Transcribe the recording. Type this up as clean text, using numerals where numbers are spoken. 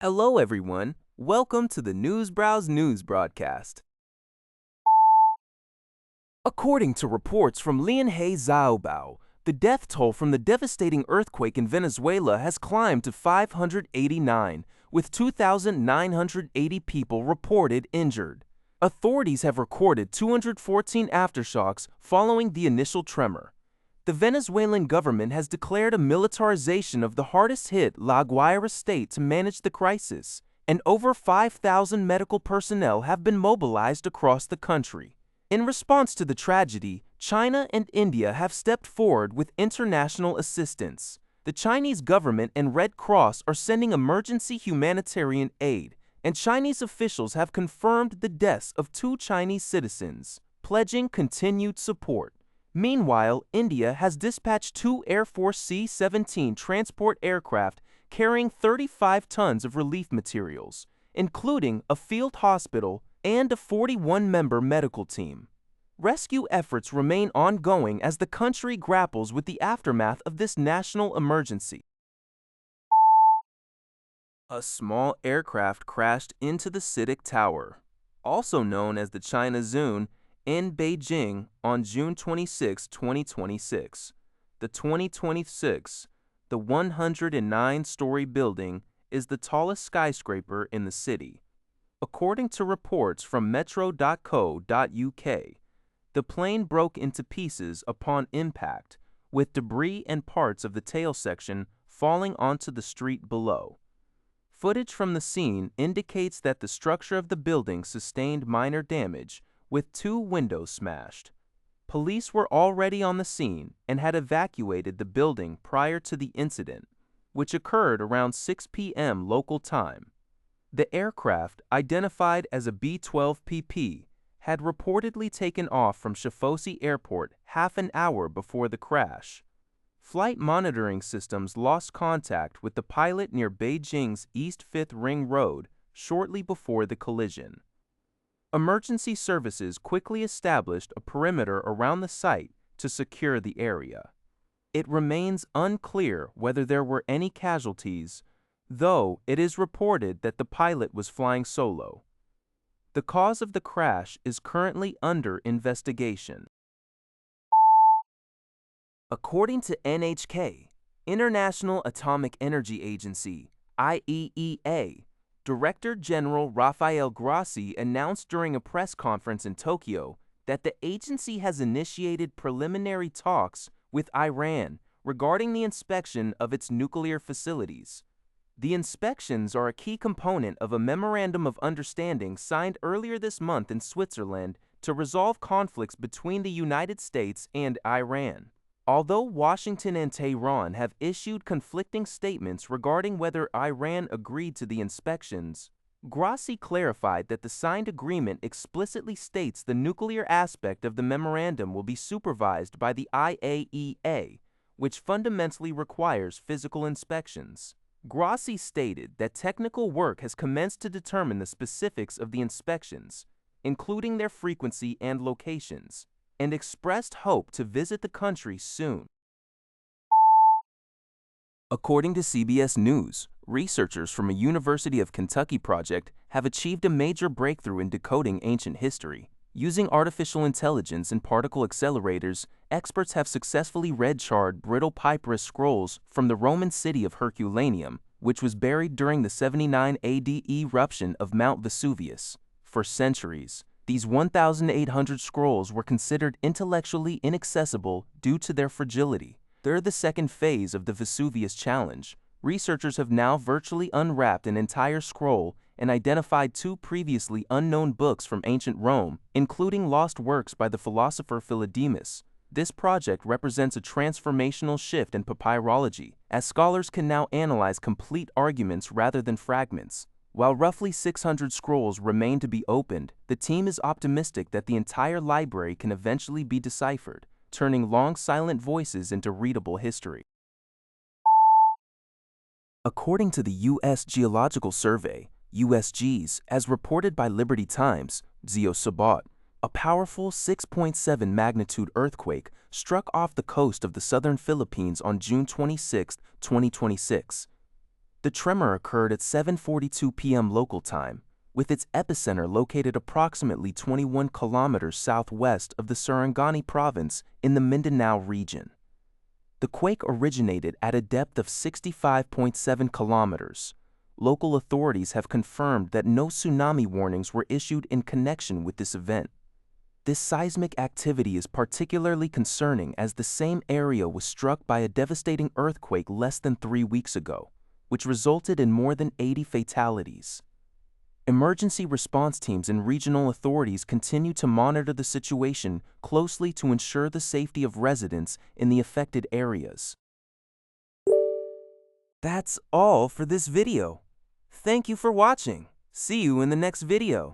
Hello, everyone. Welcome to the Newsbrowse News broadcast. According to reports from Lianhe Xiaobao, the death toll from the devastating earthquake in Venezuela has climbed to 589, with 2,980 people reported injured. Authorities have recorded 214 aftershocks following the initial tremor. The Venezuelan government has declared a militarization of the hardest-hit La Guaira state to manage the crisis, and over 5,000 medical personnel have been mobilized across the country. In response to the tragedy, China and India have stepped forward with international assistance. The Chinese government and Red Cross are sending emergency humanitarian aid, and Chinese officials have confirmed the deaths of 2 Chinese citizens, pledging continued support. Meanwhile, India has dispatched 2 Air Force C-17 transport aircraft carrying 35 tons of relief materials, including a field hospital and a 41-member medical team. Rescue efforts remain ongoing as the country grapples with the aftermath of this national emergency. A small aircraft crashed into the CITIC Tower, also known as the China Zun, in Beijing on June 26, 2026. The 109-story building is the tallest skyscraper in the city. According to reports from metro.co.uk, the plane broke into pieces upon impact, with debris and parts of the tail section falling onto the street below. Footage from the scene indicates that the structure of the building sustained minor damage, with 2 windows smashed. Police were already on the scene and had evacuated the building prior to the incident, which occurred around 6 p.m. local time. The aircraft, identified as a B-12PP, had reportedly taken off from Shafosi Airport half an hour before the crash. Flight monitoring systems lost contact with the pilot near Beijing's East 5th Ring Road shortly before the collision. Emergency services quickly established a perimeter around the site to secure the area. It remains unclear whether there were any casualties, though it is reported that the pilot was flying solo. The cause of the crash is currently under investigation. According to NHK, International Atomic Energy Agency, IAEA, Director General Rafael Grossi announced during a press conference in Tokyo that the agency has initiated preliminary talks with Iran regarding the inspection of its nuclear facilities. The inspections are a key component of a memorandum of understanding signed earlier this month in Switzerland to resolve conflicts between the United States and Iran. Although Washington and Tehran have issued conflicting statements regarding whether Iran agreed to the inspections, Grossi clarified that the signed agreement explicitly states the nuclear aspect of the memorandum will be supervised by the IAEA, which fundamentally requires physical inspections. Grossi stated that technical work has commenced to determine the specifics of the inspections, including their frequency and locations, and expressed hope to visit the country soon. According to CBS News, researchers from a University of Kentucky project have achieved a major breakthrough in decoding ancient history. Using artificial intelligence and particle accelerators, experts have successfully read charred brittle papyrus scrolls from the Roman city of Herculaneum, which was buried during the 79 AD eruption of Mount Vesuvius. For centuries, these 1,800 scrolls were considered intellectually inaccessible due to their fragility. They're the second phase of the Vesuvius challenge. Researchers have now virtually unwrapped an entire scroll and identified 2 previously unknown books from ancient Rome, including lost works by the philosopher Philodemus. This project represents a transformational shift in papyrology, as scholars can now analyze complete arguments rather than fragments. While roughly 600 scrolls remain to be opened, the team is optimistic that the entire library can eventually be deciphered, turning long silent voices into readable history. According to the U.S. Geological Survey, USGS, as reported by Liberty Times, Sabot, a powerful 6.7 magnitude earthquake struck off the coast of the southern Philippines on June 26, 2026. The tremor occurred at 7:42 p.m. local time, with its epicenter located approximately 21 kilometers southwest of the Sarangani province in the Mindanao region. The quake originated at a depth of 65.7 kilometers. Local authorities have confirmed that no tsunami warnings were issued in connection with this event. This seismic activity is particularly concerning as the same area was struck by a devastating earthquake less than 3 weeks ago, which resulted in more than 80 fatalities. Emergency response teams and regional authorities continue to monitor the situation closely to ensure the safety of residents in the affected areas. That's all for this video. Thank you for watching. See you in the next video.